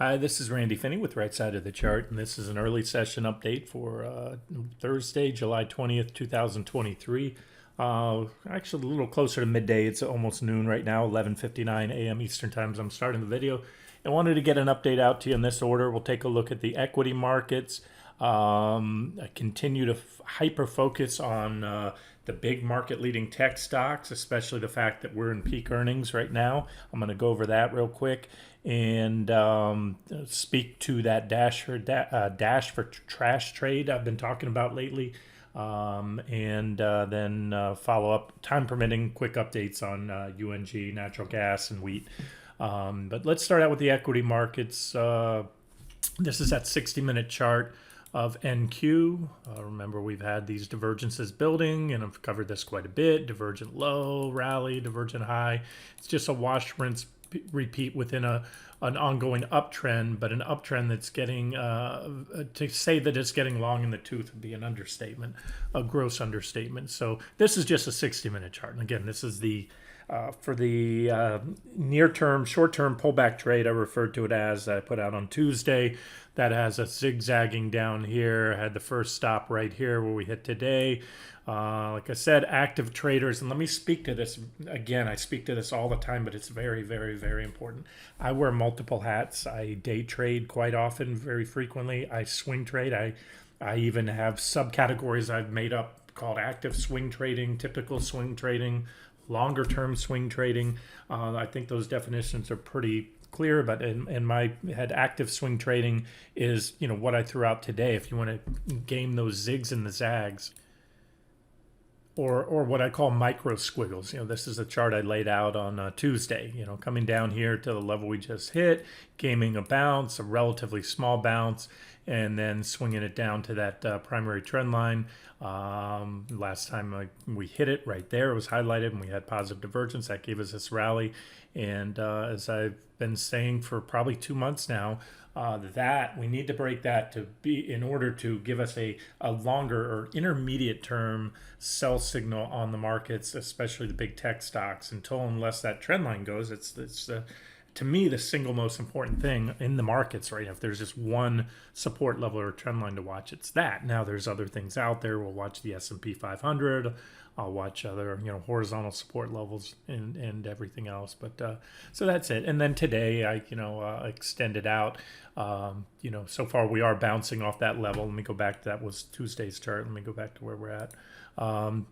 Hi, this is Randy Finney with Right Side of the Chart, and this is an early session update for Thursday, July 20th, 2023. Actually, a little closer to midday. It's almost noon right now, 11:59 a.m. Eastern Time as I'm starting the video. I wanted to get an update out to you in this order. We'll take a look at the equity markets. I continue to hyper focus on the big market leading tech stocks, especially the fact that we're in peak earnings right now. I'm going to go over that real quick and speak to that dash for trash trade I've been talking about lately. And then follow up, time permitting, quick updates on UNG, natural gas, and wheat. But let's start out with the equity markets. This is that 60-minute chart of NQ. Remember, we've had these divergences building, and I've covered this quite a bit. Divergent low, rally, divergent high. It's just a wash, rinse, repeat within an ongoing uptrend, but an uptrend that's getting, to say that it's getting long in the tooth would be an understatement, a gross understatement. So this is just a 60-minute chart. And again, this is the for the near-term, short-term pullback trade, I referred to it as, that I put out on Tuesday. That has a zigzagging down here. I had the first stop right here where we hit today. Like I said, active traders, and let me speak to this again. I speak to this all the time, but it's very, very, very important. I wear multiple hats. I day trade quite often, very frequently. I swing trade. I even have subcategories I've made up called active swing trading, typical swing trading, longer term swing trading. I think those definitions are pretty clear, but in my head, active swing trading is, what I threw out today. If you want to game those zigs and the zags, or what I call micro squiggles. This is a chart I laid out on Tuesday, coming down here to the level we just hit, gaming a bounce, a relatively small bounce, and then swinging it down to that primary trend line. Last time we hit it right there, it was highlighted and we had positive divergence. That gave us this rally. And as I've been saying for probably 2 months now, that we need to break that to be in order to give us a longer or intermediate term sell signal on the markets, especially the big tech stocks. Unless that trend line goes, it's to me the single most important thing in the markets right now. If there's just one support level or trend line to watch, it's that. Now there's other things out there. We'll watch the S&P 500. I'll watch other, horizontal support levels and everything else. But so that's it. And then today I, extended out. So far we are bouncing off that level. Let me go back to that was Tuesday's chart. Let me go back to where we're at.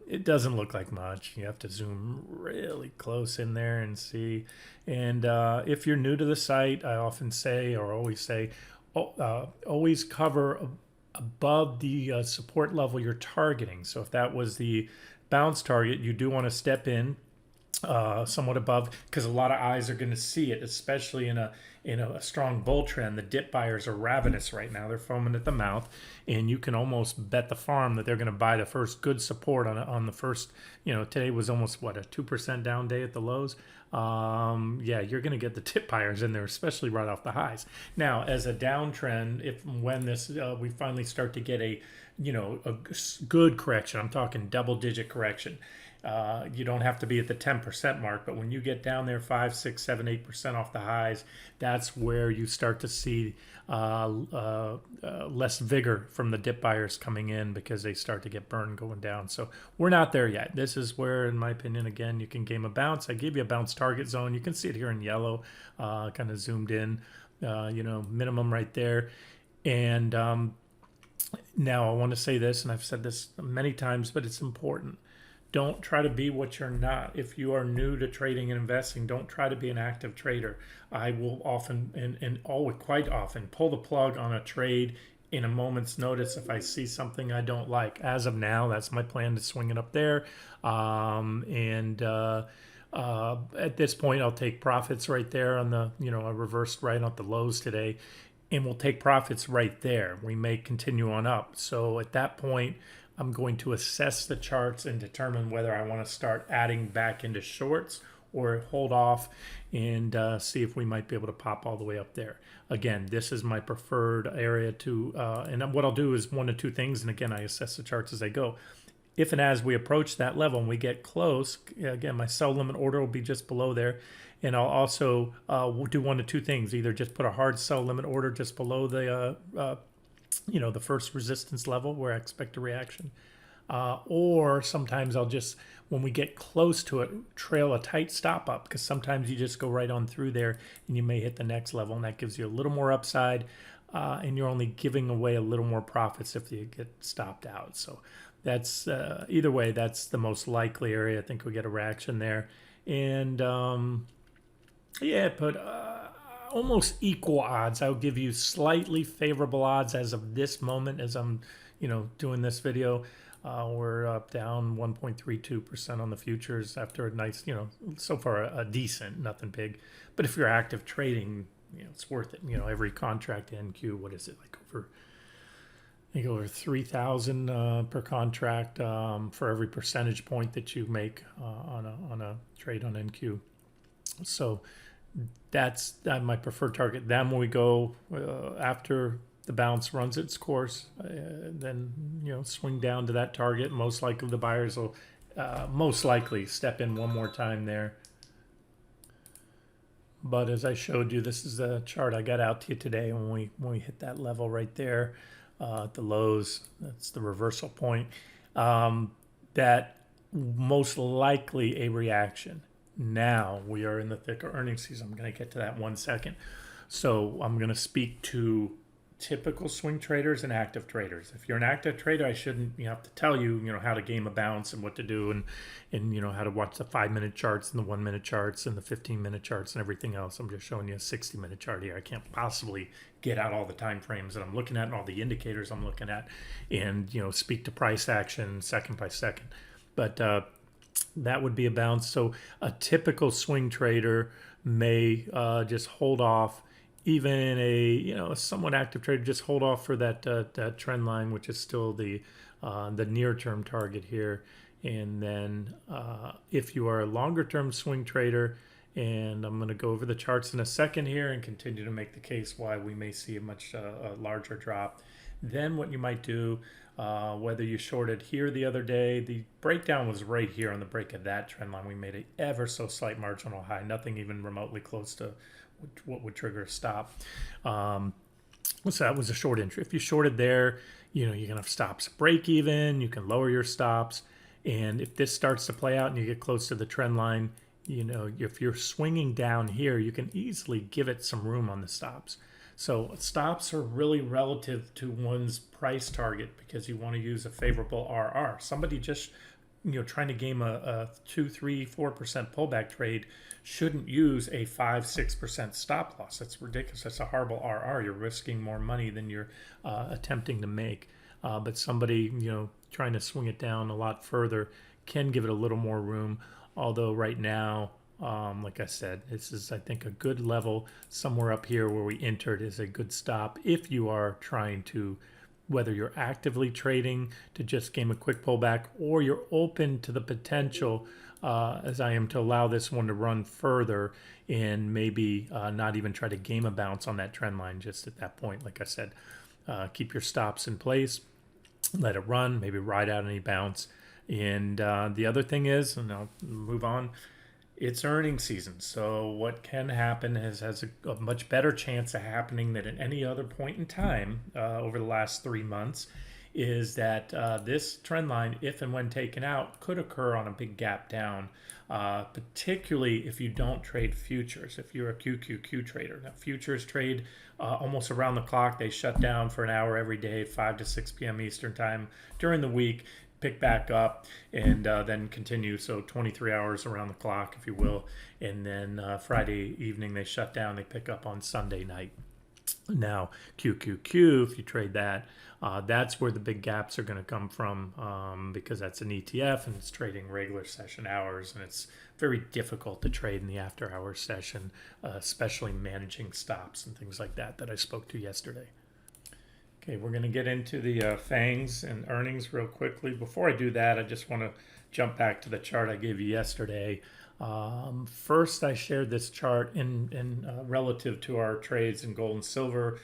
It doesn't look like much. You have to zoom really close in there and see. And if you're new to the site, I often say, or always say, always cover above the support level you're targeting. So if that was the bounce target, you do want to step in somewhat above, because a lot of eyes are going to see it, especially in a strong bull trend. The dip buyers are ravenous right now. They're foaming at the mouth, and you can almost bet the farm that they're going to buy the first good support on the first. Today was almost a 2% down day at the lows. Yeah, you're going to get the dip buyers in there, especially right off the highs. Now, as a downtrend, when this we finally start to get a good correction, I'm talking double-digit correction. You don't have to be at the 10% mark, but when you get down there 5, 6, 7, 8% off the highs, that's where you start to see less vigor from the dip buyers coming in, because they start to get burned going down. So we're not there yet. This is where, in my opinion, again, you can game a bounce. I gave you a bounce target zone. You can see it here in yellow, kind of zoomed in, minimum right there. And now I want to say this, and I've said this many times, but it's important. Don't try to be what you're not. If you are new to trading and investing, don't try to be an active trader. I will often, and always quite often, pull the plug on a trade in a moment's notice if I see something I don't like. As of now, that's my plan, to swing it up there. At this point, I'll take profits right there on the, I reversed right on the lows today, and we'll take profits right there. We may continue on up. So at that point, I'm going to assess the charts and determine whether I want to start adding back into shorts or hold off and see if we might be able to pop all the way up there. Again, this is my preferred area to, and what I'll do is one of two things. And again, I assess the charts as I go. If and as we approach that level and we get close, again, my sell limit order will be just below there. And I'll also do one of two things: either just put a hard sell limit order just below the the first resistance level where I expect a reaction, or sometimes I'll just, when we get close to it, trail a tight stop up, because sometimes you just go right on through there and you may hit the next level, and that gives you a little more upside, and you're only giving away a little more profits if you get stopped out. So that's either way, that's the most likely area. I think we get a reaction there, and yeah, but almost equal odds. I'll give you slightly favorable odds as of this moment, as I'm doing this video. We're up down 1.32% on the futures after a nice, so far a decent, nothing big. But if you're active trading, it's worth it. Every contract NQ, what is it, like over 3,000 per contract for every percentage point that you make on a trade on NQ. So that's my preferred target. Then when we go after the bounce runs its course, then swing down to that target. Most likely the buyers will most likely step in one more time there. But as I showed you, this is the chart I got out to you today when we hit that level right there at the lows. That's the reversal point. That most likely a reaction. Now we are in the thick of earnings season. I'm going to get to that in 1 second. So I'm going to speak to typical swing traders and active traders. If you're an active trader, I shouldn't have to tell you, how to game a bounce and what to do, and how to watch the 5-minute charts and the 1-minute charts and the 15-minute charts and everything else. I'm just showing you a 60-minute chart here. I can't possibly get out all the time frames that I'm looking at and all the indicators I'm looking at, and speak to price action second by second. But that would be a bounce. So a typical swing trader may just hold off. Even in a somewhat active trader, just hold off for that trend line, which is still the near-term target here. And then if you are a longer-term swing trader, and I'm going to go over the charts in a second here and continue to make the case why we may see a much larger drop. Then what you might do, whether you shorted here the other day, the breakdown was right here on the break of that trend line. We made an ever so slight marginal high, nothing even remotely close to what would trigger a stop. So that was a short entry. If you shorted there, you're going to have stops break even. You can lower your stops. And if this starts to play out and you get close to the trend line, if you're swinging down here, you can easily give it some room on the stops. So stops are really relative to one's price target, because you want to use a favorable RR. Somebody just trying to game a 2, 3, 4% pullback trade shouldn't use a 5-6% stop loss. That's ridiculous. That's a horrible RR. You're risking more money than you're attempting to make. But somebody trying to swing it down a lot further can give it a little more room. Although right now, like I said, this is, I think, a good level. Somewhere up here where we entered is a good stop if you are trying to, whether you're actively trading to just game a quick pullback, or you're open to the potential, as I am, to allow this one to run further and maybe not even try to game a bounce on that trend line just at that point. Like I said, keep your stops in place, let it run, maybe ride out any bounce. And the other thing is, and I'll move on, it's earnings season. So what can happen has a much better chance of happening than at any other point in time over the last 3 months, is that this trend line, if and when taken out, could occur on a big gap down, particularly if you don't trade futures, if you're a QQQ trader. Now, futures trade almost around the clock. They shut down for an hour every day, 5 to 6 p.m. Eastern time during the week, pick back up, and then continue. So 23 hours around the clock, if you will. And then Friday evening they shut down. They pick up on Sunday night. Now, QQQ, if you trade that, that's where the big gaps are going to come from, because that's an ETF and it's trading regular session hours, and it's very difficult to trade in the after hours session, especially managing stops and things like that I spoke to yesterday. Okay, we're going to get into the FANGs and earnings real quickly. Before I do that, I just want to jump back to the chart I gave you yesterday. First, I shared this chart in relative to our trades in gold and silver,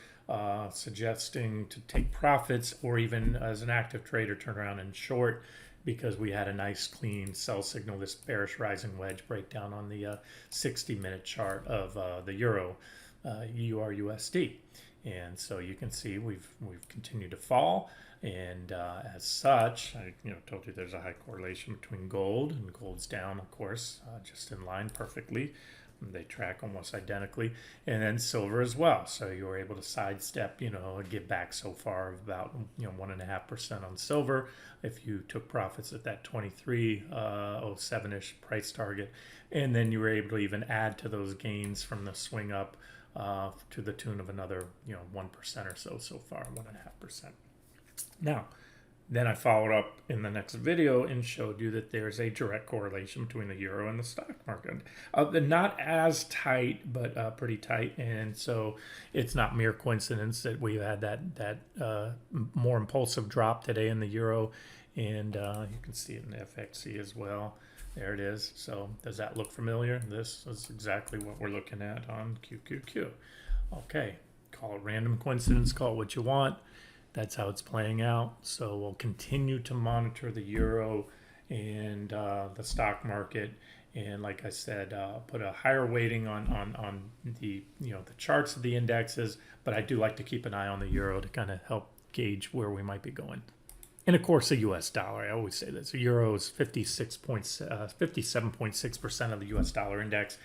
suggesting to take profits, or even as an active trader turn around and short. because we had a nice clean sell signal, this bearish rising wedge breakdown on the 60-minute chart of the Euro EURUSD. And so you can see we've continued to fall, and as such, I told you there's a high correlation between gold, and gold's down, of course, just in line perfectly. They track almost identically, and then silver as well. So you were able to sidestep, get back so far of about 1.5% on silver if you took profits at that 23.07-ish price target, and then you were able to even add to those gains from the swing up to the tune of another 1% or so far, 1.5%. Now, then I followed up in the next video and showed you that there's a direct correlation between the euro and the stock market. Not as tight, but pretty tight. And so it's not mere coincidence that we had that more impulsive drop today in the euro. And you can see it in the FXC as well. There it is. So does that look familiar? This is exactly what we're looking at on QQQ. Okay, call it random coincidence, call it what you want. That's how it's playing out. So we'll continue to monitor the euro and the stock market, and like I said, put a higher weighting on the the charts of the indexes. But I do like to keep an eye on the euro to kind of help gauge where we might be going. And of course, the U.S. dollar. I always say this: the euro is 57.6% of the U.S. dollar index,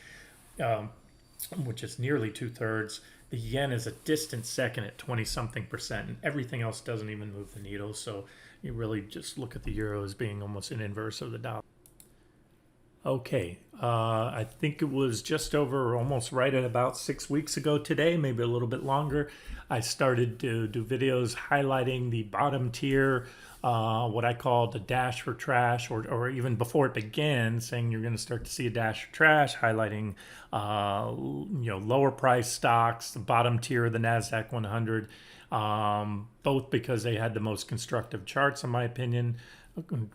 which is nearly 2/3. The yen is a distant second at 20-something%, and everything else doesn't even move the needle. So you really just look at the euro as being almost an inverse of the dollar. Okay, I think it was just over, almost right at about 6 weeks ago today, maybe a little bit longer, I started to do videos highlighting the bottom tier, what I call the dash for trash, or even before it began, saying you're going to start to see a dash for trash, highlighting lower price stocks, the bottom tier of the Nasdaq 100, both because they had the most constructive charts, in my opinion,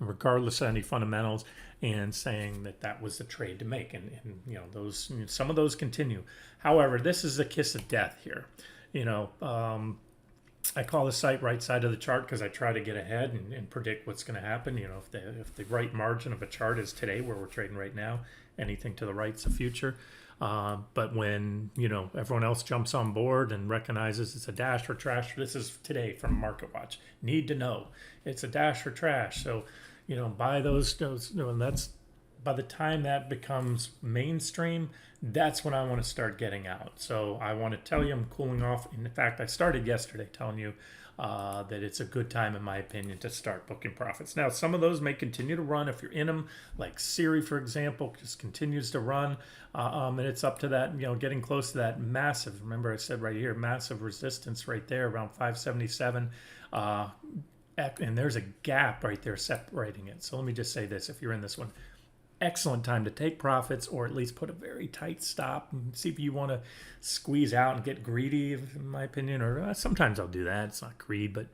regardless of any fundamentals, and saying that was the trade to make, and those, some of those continue. However, this is a kiss of death here. I call the site right side of the chart because I try to get ahead and predict what's going to happen. If the right margin of a chart is today, where we're trading right now, anything to the right is the future. But when everyone else jumps on board and recognizes it's a dash for trash, this is today from MarketWatch. Need to know it's a dash for trash. So buy those. And that's by the time that becomes mainstream, that's when I want to start getting out. So I want to tell you I'm cooling off. In fact, I started yesterday telling you that it's a good time, in my opinion, to start booking profits. Now, some of those may continue to run if you're in them, like Siri, for example, just continues to run. And it's up to that, getting close to that massive, remember I said right here, massive resistance right there around 577. And there's a gap right there separating it. So let me just say this, if you're in this one, excellent time to take profits, or at least put a very tight stop and see if you want to squeeze out and get greedy, in my opinion. Or sometimes I'll do that. It's not greed, but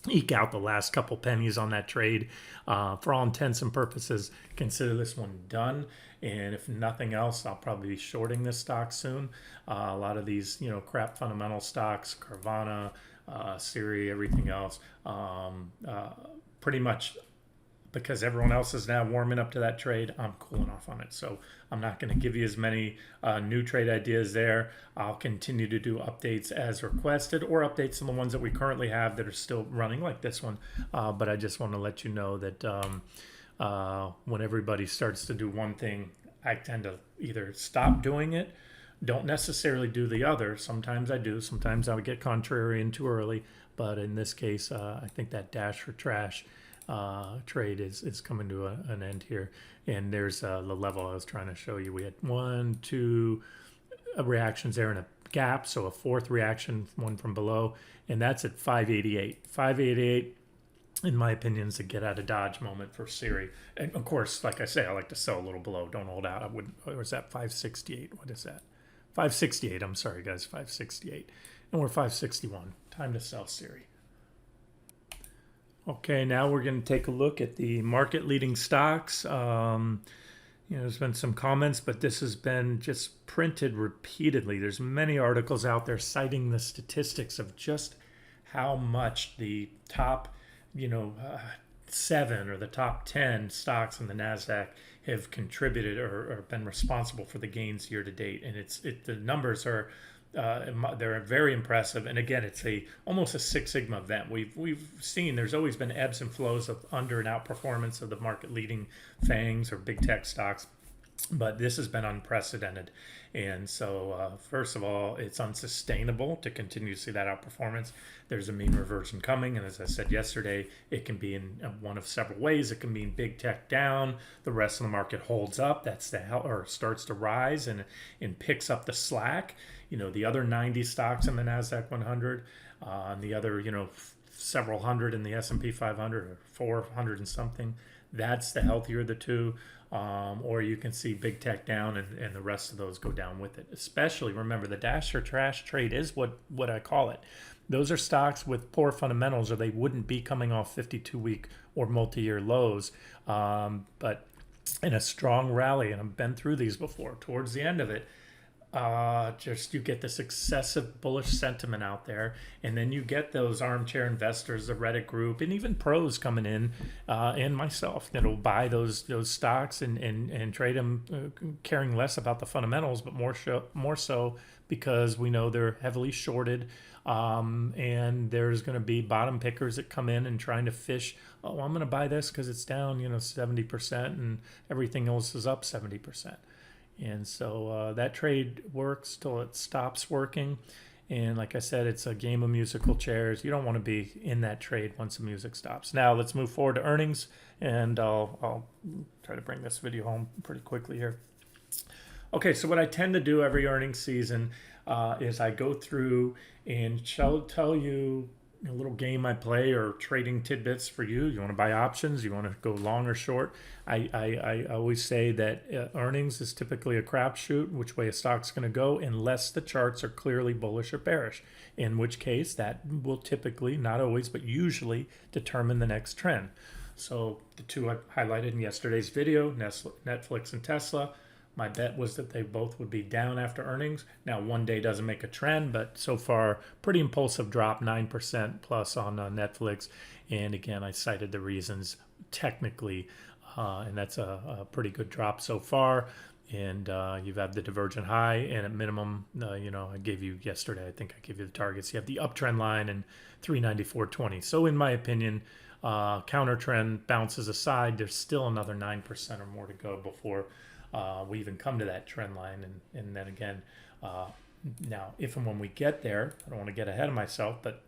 eke out the last couple pennies on that trade. For all intents and purposes, consider this one done. And if nothing else, I'll probably be shorting this stock soon. A lot of these, crap fundamental stocks, Carvana, Siri, everything else, pretty much because everyone else is now warming up to that trade, I'm cooling off on it. So I'm not going to give you as many new trade ideas there. I'll continue to do updates as requested, or updates on the ones that we currently have that are still running, like this one. But I just want to let you know that when everybody starts to do one thing, I tend to either stop doing it, don't necessarily do the other. Sometimes I do. Sometimes I would get contrarian too early. But in this case, I think that dash for trash trade is coming to an end here. And there's the level I was trying to show you. We had 1, 2 reactions there in a gap. So a fourth reaction, one from below. And that's at 588. 588, in my opinion, is a get out of Dodge moment for Siri. And of course, like I say, I like to sell a little below. Don't hold out. I wouldn't. Or is that 568? What is that? 568. I'm sorry, guys. 568. And we're 561. Time to sell Siri. Okay, now we're going to take a look at the market leading stocks. There's been some comments, but this has been just printed repeatedly. There's many articles out there citing the statistics of just how much the top, 7 or the top 10 stocks in the Nasdaq have contributed or been responsible for the gains year to date, and the numbers are they're very impressive. And again, it's almost a Six Sigma event. We've seen there's always been ebbs and flows of under and outperformance of the market leading FANGs or big tech stocks, but this has been unprecedented. And so, first of all, it's unsustainable to continue to see that outperformance. There's a mean reversion coming, and as I said yesterday, it can be in one of several ways. It can mean big tech down, the rest of the market holds up, or starts to rise and picks up the slack. The other 90 stocks in the Nasdaq 100, and the other several hundred in the S&P 500 or 400 and something. That's the healthier of the two. Or you can see big tech down and the rest of those go down with it. Especially, remember, the dash or trash trade is what I call it. Those are stocks with poor fundamentals, or they wouldn't be coming off 52-week or multi-year lows. But in a strong rally, and I've been through these before, towards the end of it, you get this excessive bullish sentiment out there, and then you get those armchair investors, the Reddit group, and even pros coming in, and myself, that'll buy those stocks and trade them, caring less about the fundamentals, but more so because we know they're heavily shorted, and there's going to be bottom pickers that come in and trying to fish. Oh, I'm going to buy this because it's down 70% and everything else is up 70%. And so that trade works till it stops working. And like I said, it's a game of musical chairs. You don't want to be in that trade once the music stops. Now let's move forward to earnings, and I'll try to bring this video home pretty quickly here. Okay, so what I tend to do every earnings season is I go through and tell you a little game I play or trading tidbits for you. You want to buy options, you want to go long or short. I always say that earnings is typically a crapshoot, which way a stock's going to go, unless the charts are clearly bullish or bearish, in which case that will typically, not always, but usually determine the next trend. So the two I highlighted in yesterday's video, Netflix and Tesla, my bet was that they both would be down after earnings. Now, one day doesn't make a trend, but so far, pretty impulsive drop, 9% plus on Netflix. And again, I cited the reasons technically, and that's a pretty good drop so far. And you've had the divergent high, and at minimum, I gave you yesterday, I think I gave you the targets. You have the uptrend line and 394.20. So in my opinion, counter trend bounces aside, there's still another 9% or more to go before we even come to that trend line. And then again, now if and when we get there, I don't want to get ahead of myself, but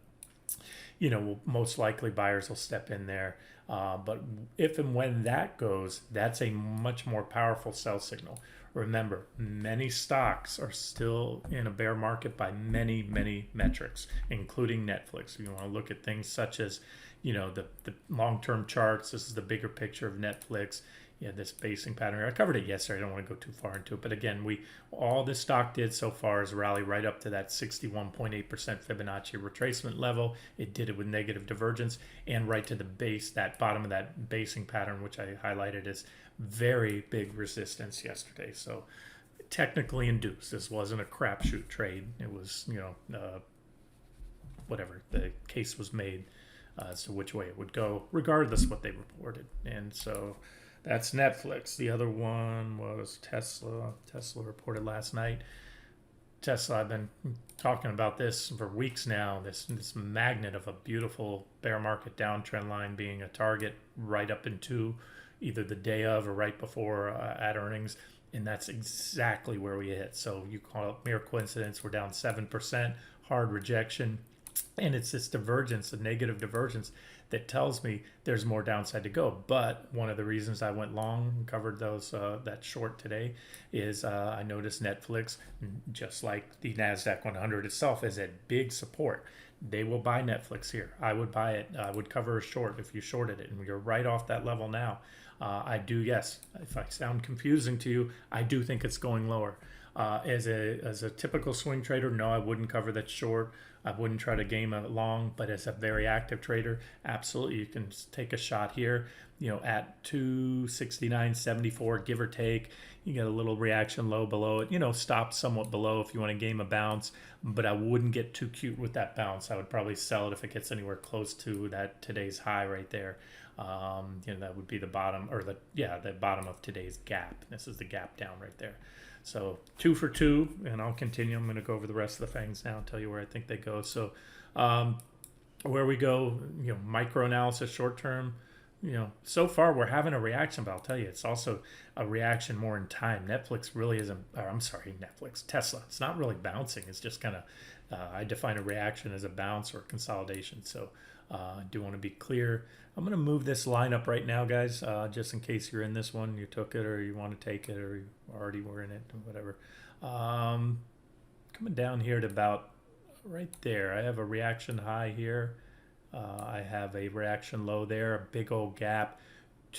most likely buyers will step in there. But if and when that goes, that's a much more powerful sell signal. Remember, many stocks are still in a bear market by many, many metrics, including Netflix. You want to look at things such as, the long-term charts. This is the bigger picture of Netflix. This basing pattern. I covered it yesterday. I don't want to go too far into it. But again, all this stock did so far is rally right up to that 61.8% Fibonacci retracement level. It did it with negative divergence and right to the base, that bottom of that basing pattern, which I highlighted as very big resistance yesterday. So technically induced. This wasn't a crapshoot trade. It was, whatever. The case was made as to which way it would go, regardless of what they reported. And so that's Netflix. The other one was Tesla. Tesla reported last night. Tesla, I've been talking about this for weeks now, this magnet of a beautiful bear market downtrend line being a target right up into either the day of or right before at earnings. And that's exactly where we hit. So you call it mere coincidence. We're down 7%, hard rejection. And it's this divergence, a negative divergence, that tells me there's more downside to go. But one of the reasons I went long and covered that short today is I noticed Netflix, just like the Nasdaq 100 itself, is at big support. They will buy Netflix here. I would buy it. I would cover a short if you shorted it, and you're right off that level now. I do, yes. If I sound confusing to you, I do think it's going lower. As a typical swing trader, no, I wouldn't cover that short. I wouldn't try to game a long, but as a very active trader, absolutely, you can take a shot here. At 269.74, give or take, you get a little reaction low below it. Stop somewhat below if you want to game a bounce, but I wouldn't get too cute with that bounce. I would probably sell it if it gets anywhere close to that today's high right there. That would be the bottom, or the bottom of today's gap. This is the gap down right there. So 2 for 2, and I'll continue. I'm going to go over the rest of the fangs now and tell you where I think they go. So where we go, micro analysis, short term. So far we're having a reaction, but I'll tell you, it's also a reaction more in time. Netflix really isn't, or I'm sorry, Tesla. It's not really bouncing. It's just kind of, I define a reaction as a bounce or consolidation. So I do want to be clear. I'm going to move this line up right now, guys, just in case you're in this one, you took it or you want to take it or you already were in it or whatever. Coming down here to about right there. I have a reaction high here. I have a reaction low there, a big old gap.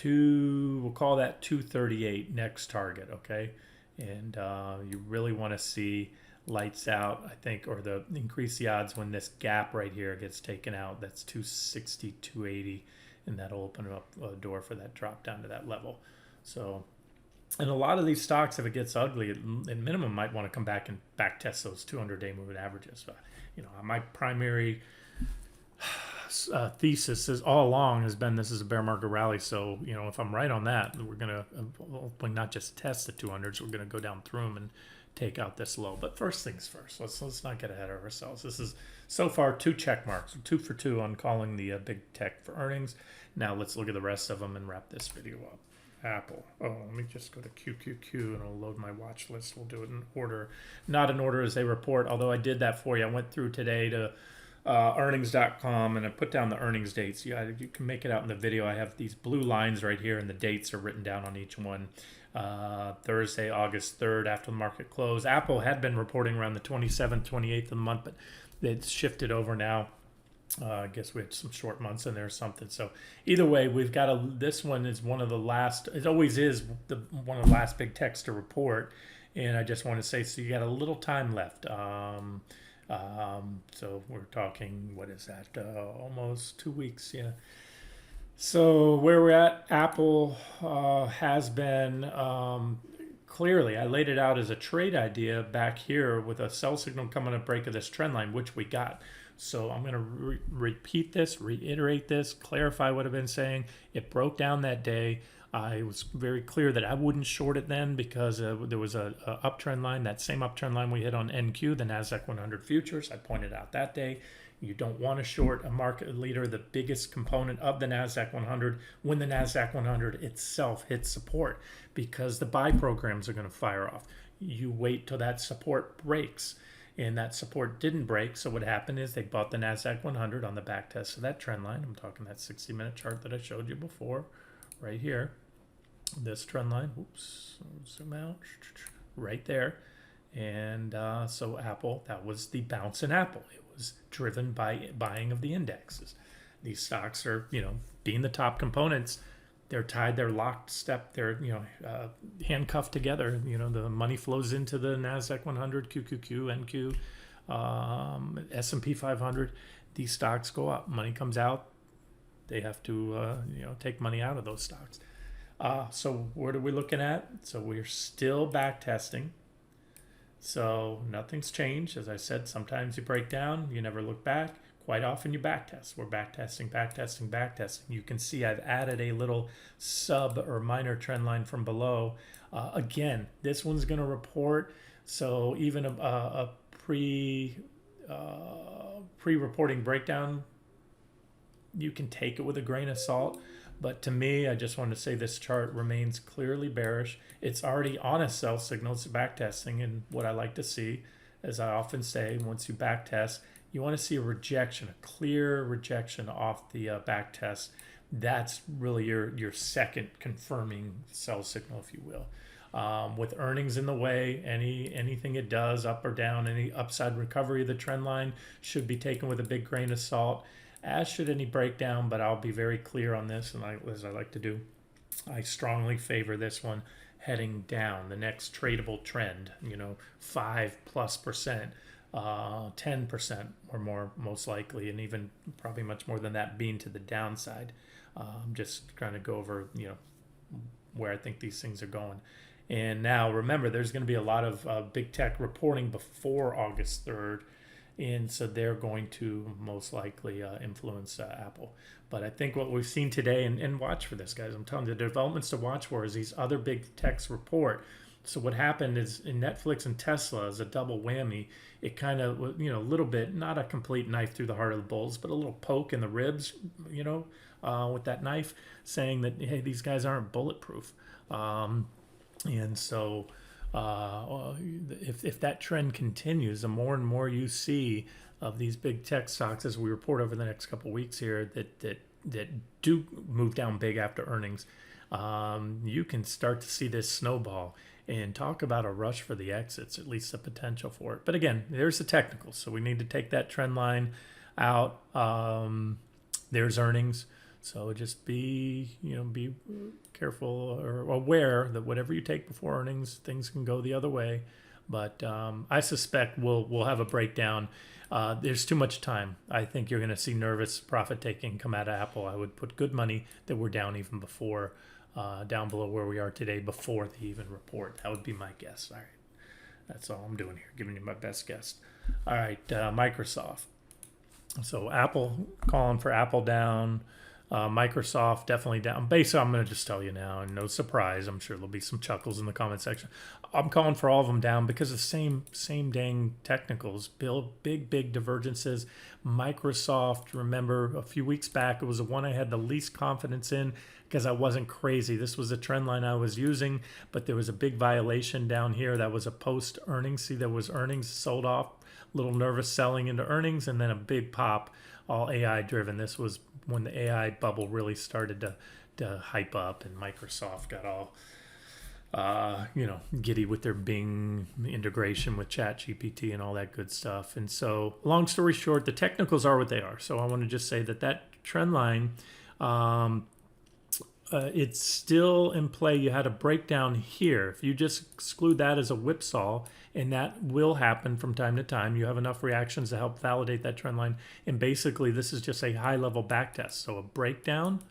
We'll call that 238 next target, okay? And you really want to see lights out, I think, or increase the odds when this gap right here gets taken out. That's 260, 280, and that'll open up a door for that drop down to that level. So, and a lot of these stocks, if it gets ugly, at minimum might want to come back and back test those 200-day moving averages. My primary thesis is all along has been this is a bear market rally. So, if I'm right on that, we're going to not just test the 200s, we're going to go down through them and take out this low. But first things first, let's not get ahead of ourselves. This is so far 2 check marks, 2 for 2 on calling the big tech for earnings. Now let's look at the rest of them and wrap this video up. Apple. Oh, let me just go to QQQ and I'll load my watch list. We'll do it in order, not in order as they report, although I did that for you. I went through today to earnings.com and I put down the earnings dates. You can make it out in the video. I have these blue lines right here and the dates are written down on each one. Thursday, August 3rd, after the market closed. Apple had been reporting around the 27th, 28th of the month, but it's shifted over now. I guess we had some short months in there or something. So either way, we've got this one is one of the last, it always is one of the last big techs to report. And I just want to say, so you got a little time left. So we're talking, what is that? Almost 2 weeks. Yeah. So where we're at, Apple has been clearly, I laid it out as a trade idea back here with a sell signal coming up break of this trend line, which we got. So I'm going to repeat this, reiterate this, clarify what I've been saying. It broke down that day. I was very clear that I wouldn't short it then because there was a uptrend line, that same uptrend line we hit on NQ, the Nasdaq 100 futures. I pointed out that day. You don't want to short a market leader, the biggest component of the Nasdaq 100, when the Nasdaq 100 itself hits support because the buy programs are going to fire off. You wait till that support breaks, and that support didn't break. So what happened is they bought the Nasdaq 100 on the back test of that trend line. I'm talking that 60-minute chart that I showed you before, right here. This trend line, oops, zoom out, right there. And so Apple, that was the bounce in Apple. It was driven by buying of the indexes. These stocks are, being the top components, they're tied, they're locked step, they're, handcuffed together. The money flows into the Nasdaq 100, QQQ, NQ, S&P 500. These stocks go up. Money comes out. They have to, take money out of those stocks. So what are we looking at? So we're still back testing. So nothing's changed. As I said, sometimes you break down, you never look back. Quite often you back test. We're back testing, back testing, back testing. You can see I've added a little sub or minor trend line from below. Again, this one's going to report. So even a pre-reporting breakdown, you can take it with a grain of salt. But to me, I just want to say this chart remains clearly bearish. It's already on a sell signal. It's back testing. And what I like to see, as I often say, once you back test, you want to see a rejection, a clear rejection off the back test. That's really your second confirming sell signal, if you will. With earnings in the way, anything it does, up or down, any upside recovery of the trend line should be taken with a big grain of salt, as should any breakdown, but I'll be very clear on this, and as I like to do, I strongly favor this one heading down. The next tradable trend, 5+%, 10% or more, most likely, and even probably much more than that being to the downside. I'm just trying to go over, where I think these things are going. And now remember, there's going to be a lot of big tech reporting before August 3rd. And so they're going to most likely influence Apple. But I think what we've seen today, and watch for this, guys, I'm telling you, the developments to watch for is these other big techs report. So what happened is in Netflix and Tesla as a double whammy, it kind of, a little bit, not a complete knife through the heart of the bulls, but a little poke in the ribs, with that knife, saying that, hey, these guys aren't bulletproof. And so if that trend continues, the more and more you see of these big tech stocks as we report over the next couple of weeks here that do move down big after earnings, you can start to see this snowball and talk about a rush for the exits, at least the potential for it. But again, there's the technicals. So we need to take that trend line out. There's earnings. So just be careful or aware that whatever you take before earnings, things can go the other way. But I suspect we'll have a breakdown. There's too much time. I think you're going to see nervous profit taking come out of Apple. I would put good money that we're down even before, down below where we are today before they even report. That would be my guess. All right. That's all I'm doing here, giving you my best guess. All right, Microsoft. So Apple, calling for Apple down. Microsoft definitely down. Basically, I'm going to just tell you now, and no surprise, I'm sure there'll be some chuckles in the comment section. I'm calling for all of them down because of the same dang technicals. Big divergences. Microsoft, remember a few weeks back, it was the one I had the least confidence in because I wasn't crazy. This was a trend line I was using, but there was a big violation down here. That was a post earnings. See, there was earnings sold off, little nervous selling into earnings, and then a big pop, all AI driven. This was when the AI bubble really started to hype up, and Microsoft got all giddy with their Bing integration with ChatGPT and all that good stuff. And so, long story short, the technicals are what they are. So I want to just say that trend line, it's still in play. You had a breakdown here. If you just exclude that as a whipsaw, and that will happen from time to time, you have enough reactions to help validate that trend line. And basically, this is just a high-level back test. So a breakdown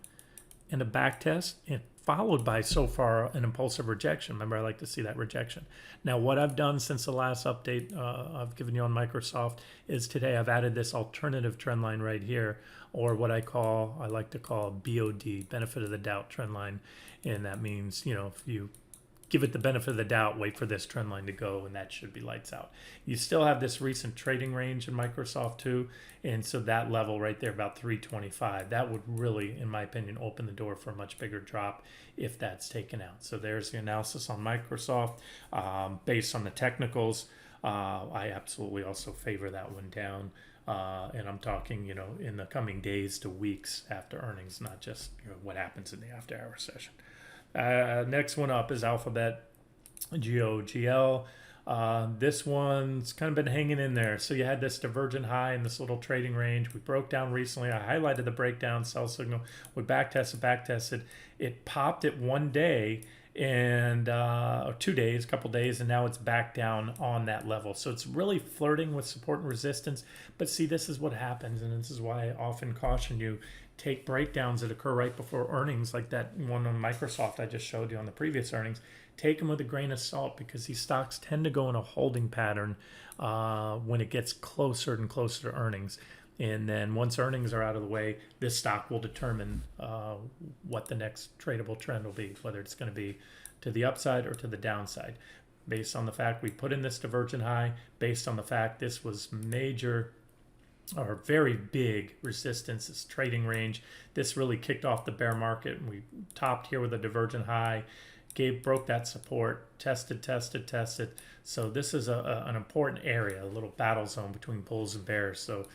and a back test, and followed by, so far, an impulsive rejection. Remember, I like to see that rejection. Now, what I've done since the last update I've given you on Microsoft is today I've added this alternative trend line right here, or what I like to call BOD, benefit of the doubt trend line. And that means, if you give it the benefit of the doubt, wait for this trend line to go, and that should be lights out. You still have this recent trading range in Microsoft too, and so that level right there, about 325, that would really, in my opinion, open the door for a much bigger drop if that's taken out. So there's the analysis on Microsoft. Based on the technicals, I absolutely also favor that one down. And I'm talking, in the coming days to weeks after earnings, not just what happens in the after-hour session. Next one up is Alphabet, GOGL. This one's kind of been hanging in there. So you had this divergent high in this little trading range. We broke down recently. I highlighted the breakdown, sell signal. We backtested. It popped it one day and or 2 days, couple days, and now it's back down on that level. So it's really flirting with support and resistance. But see, this is what happens, and this is why I often caution you, take breakdowns that occur right before earnings, like that one on Microsoft I just showed you on the previous earnings. Take them with a grain of salt, because these stocks tend to go in a holding pattern when it gets closer and closer to earnings. And then once earnings are out of the way, this stock will determine what the next tradable trend will be, whether it's going to be to the upside or to the downside. Based on the fact we put in this divergent high, based on the fact this was major or very big resistance, this trading range, this really kicked off the bear market. And we topped here with a divergent high, broke that support, tested. So this is an important area, a little battle zone between bulls and bears. So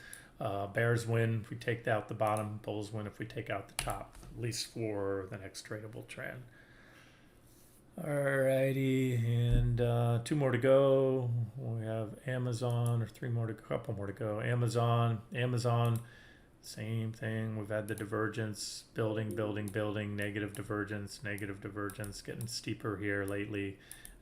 bears win if we take out the bottom, bulls win if we take out the top, at least for the next tradable trend. Alrighty, and 2 more to go. We have Amazon, or 3 more to go, couple more to go. Amazon Same thing. We've had the divergence building, negative divergence, getting steeper here lately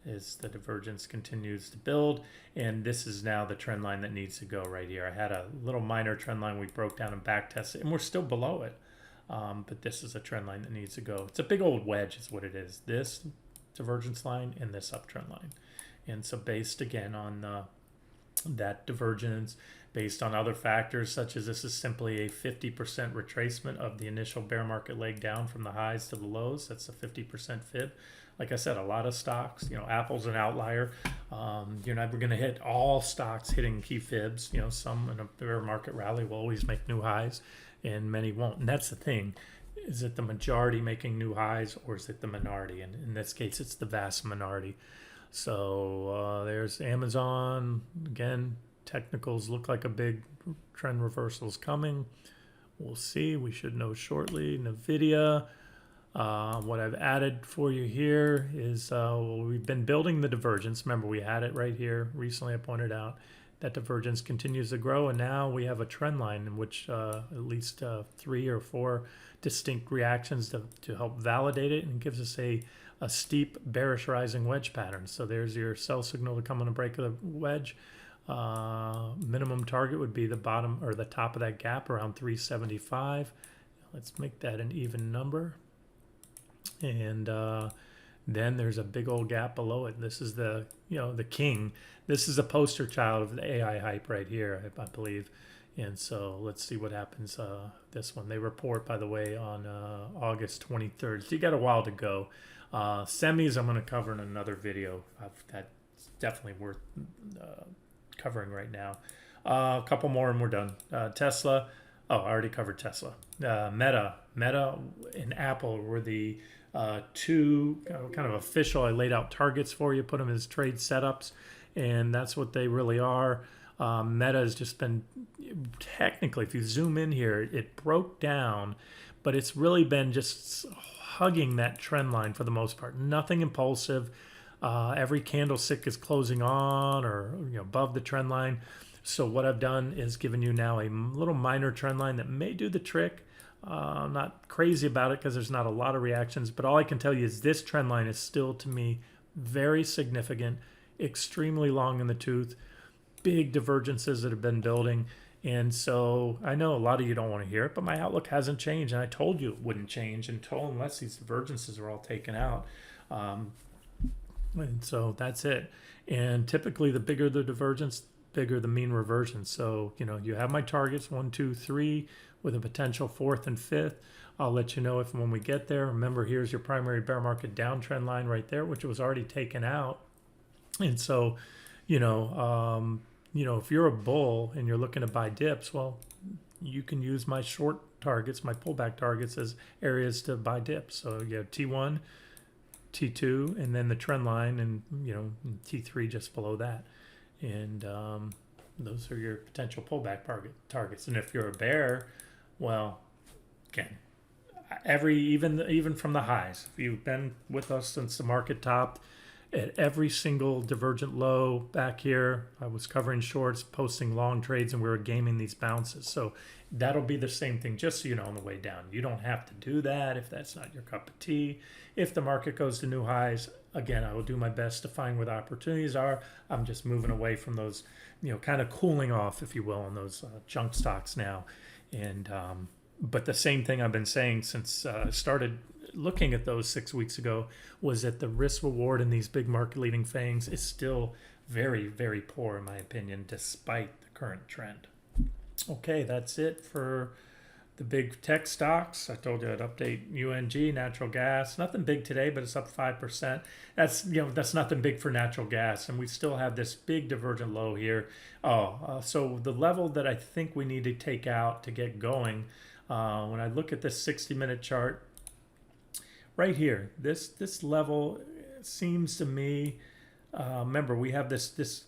as the divergence continues to build. And this is now the trend line that needs to go right here. I had a little minor trend line we broke down and back tested, and we're still below it. But this is a trend line that needs to go. It's a big old wedge is what it is. This divergence line and this uptrend line. And so based again on that divergence, based on other factors such as this is simply a 50% retracement of the initial bear market leg down from the highs to the lows. That's a 50% fib. Like I said, a lot of stocks, Apple's an outlier. You're never going to hit all stocks hitting key fibs. Some in a bear market rally will always make new highs and many won't. And that's the thing. Is it the majority making new highs or is it the minority? And in this case, it's the vast minority. So there's Amazon. Again, technicals look like a big trend reversal is coming. We'll see. We should know shortly. NVIDIA. What I've added for you here is we've been building the divergence. Remember, we had it right here. Recently, I pointed out that divergence continues to grow, and now we have a trend line in which at least 3 or 4 distinct reactions to help validate it and gives us a steep bearish rising wedge pattern. So there's your sell signal to come on a break of the wedge. Minimum target would be the bottom or the top of that gap around 375. Let's make that an even number. And then there's a big old gap below it. This is the king. This is a poster child of the AI hype right here, I believe. And so let's see what happens. This one, they report, by the way, on August 23rd. So you got a while to go. Semis I'm going to cover in another video. That's definitely worth covering right now. A couple more and we're done. Tesla. Oh, I already covered Tesla. Meta and Apple were the two kind of official. I laid out targets for you, put them as trade setups, and that's what they really are. Meta has just been, technically, if you zoom in here, it broke down, but it's really been just hugging that trend line for the most part. Nothing impulsive. Every candlestick is closing on or above the trend line. So what I've done is given you now a little minor trend line that may do the trick. I'm not crazy about it because there's not a lot of reactions, but all I can tell you is this trend line is still, to me, very significant, extremely long in the tooth, big divergences that have been building. And so I know a lot of you don't want to hear it, but my outlook hasn't changed. And I told you it wouldn't change unless these divergences are all taken out. And so that's it. And typically the bigger the divergence, bigger the mean reversion. So, you have my targets 1, 2, 3 with a potential 4th and 5th. I'll let you know if when we get there. Remember, here's your primary bear market downtrend line right there, which was already taken out. And so, if you're a bull and you're looking to buy dips, well, you can use my short targets, my pullback targets as areas to buy dips. So you have T1, T2, and then the trend line, and T3 just below that. And those are your potential pullback targets. And if you're a bear, well, again, even from the highs, if you've been with us since the market topped, at every single divergent low back here, I was covering shorts, posting long trades, and we were gaming these bounces. So that'll be the same thing, just so you know, on the way down. You don't have to do that if that's not your cup of tea. If the market goes to new highs, again, I will do my best to find where the opportunities are. I'm just moving away from those, kind of cooling off, if you will, on those junk stocks now. And but the same thing I've been saying since I started looking at those 6 weeks ago was that the risk reward in these big market leading fangs is still very, very poor, in my opinion, despite the current trend. Okay, that's it for the big tech stocks. I told you I'd update UNG, natural gas. Nothing big today, but it's up 5%. That's nothing big for natural gas. And we still have this big divergent low here. So the level that I think we need to take out to get going, when I look at this 60-minute chart, right here, this level seems to me, remember we have this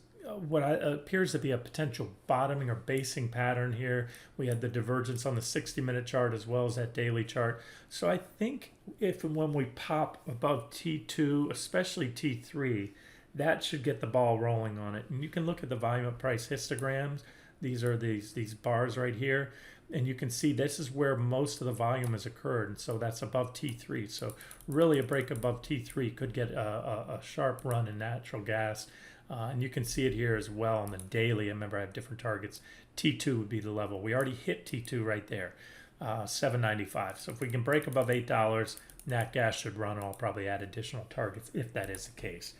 what appears to be a potential bottoming or basing pattern here. We had the divergence on the 60-minute chart as well as that daily chart. So I think if and when we pop above T2, especially T3, that should get the ball rolling on it. And you can look at the volume of price histograms. These are these bars right here. And you can see this is where most of the volume has occurred. And so that's above T3. So really a break above T3 could get a sharp run in natural gas. And you can see it here as well on the daily. I remember I have different targets. T2 would be the level. We already hit T2 right there, 7.95. So if we can break above $8, nat gas should run. I'll probably add additional targets if that is the case.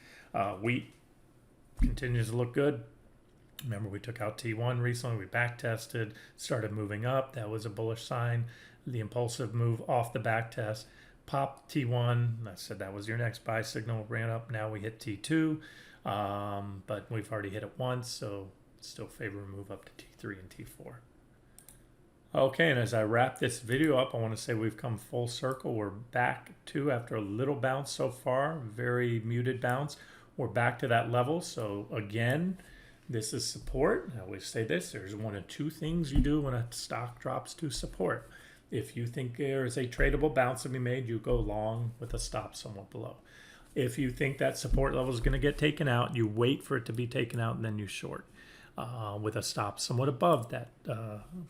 Wheat continues to look good. Remember, we took out T1 recently. We back tested, started moving up. That was a bullish sign. The impulsive move off the back test. Pop T1. I said that was your next buy signal. Ran up. Now we hit T2. But we've already hit it once, so still favor a move up to T3 and T4. Okay, and as I wrap this video up, I want to say we've come full circle. We're back to, after a little bounce so far, very muted bounce, we're back to that level. So again, this is support. I always say this, there's one of two things you do when a stock drops to support. If you think there is a tradable bounce to be made, you go long with a stop somewhat below. If you think that support level is going to get taken out, you wait for it to be taken out and then you short with a stop somewhat above that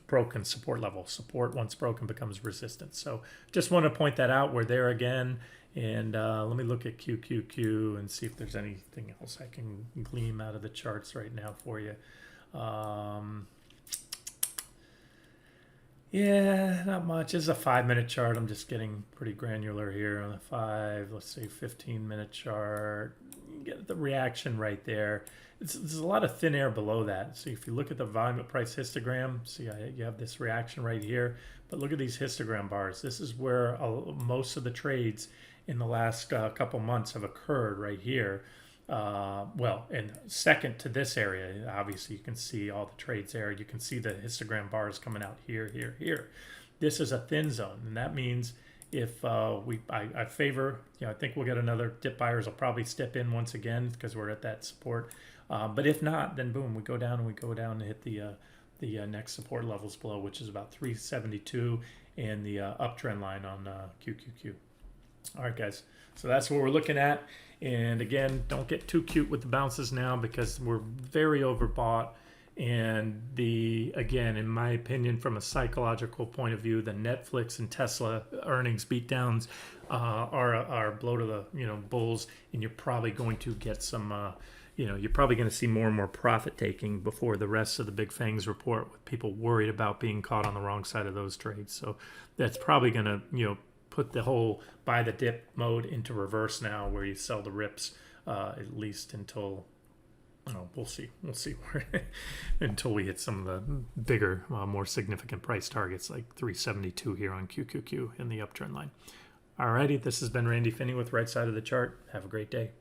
broken support level. Support once broken becomes resistance. So just want to point that out. We're there again. And let me look at QQQ and see if there's anything else I can glean out of the charts right now for you. Yeah, not much. This is a 5-minute chart. I'm just getting pretty granular here on the 5, let's say 15-minute chart. You get the reaction right there. There's a lot of thin air below that. So if you look at the volume at price histogram, see you have this reaction right here. But look at these histogram bars. This is where most of the trades in the last couple months have occurred right here. Well, and second to this area, obviously you can see all the trades there. You can see the histogram bars coming out here, here, here. This is a thin zone, and that means if I favor, I think we'll get another dip. Buyers will probably step in once again because we're at that support. But if not, then boom, we go down and hit the next support levels below, which is about 372 and the uptrend line on QQQ. All right, guys. So that's what we're looking at. And again, don't get too cute with the bounces now because we're very overbought. And again, in my opinion, from a psychological point of view, the Netflix and Tesla earnings beatdowns are blow to the bulls, and you're probably going to get some. You're probably going to see more and more profit taking before the rest of the big fangs report, with people worried about being caught on the wrong side of those trades. So that's probably going to put the whole buy the dip mode into reverse now, where you sell the rips at least until we'll see until we hit some of the bigger, more significant price targets like 372 here on QQQ in the uptrend line. Alrighty, this has been Randy Finney with Right Side of the Chart. Have a great day.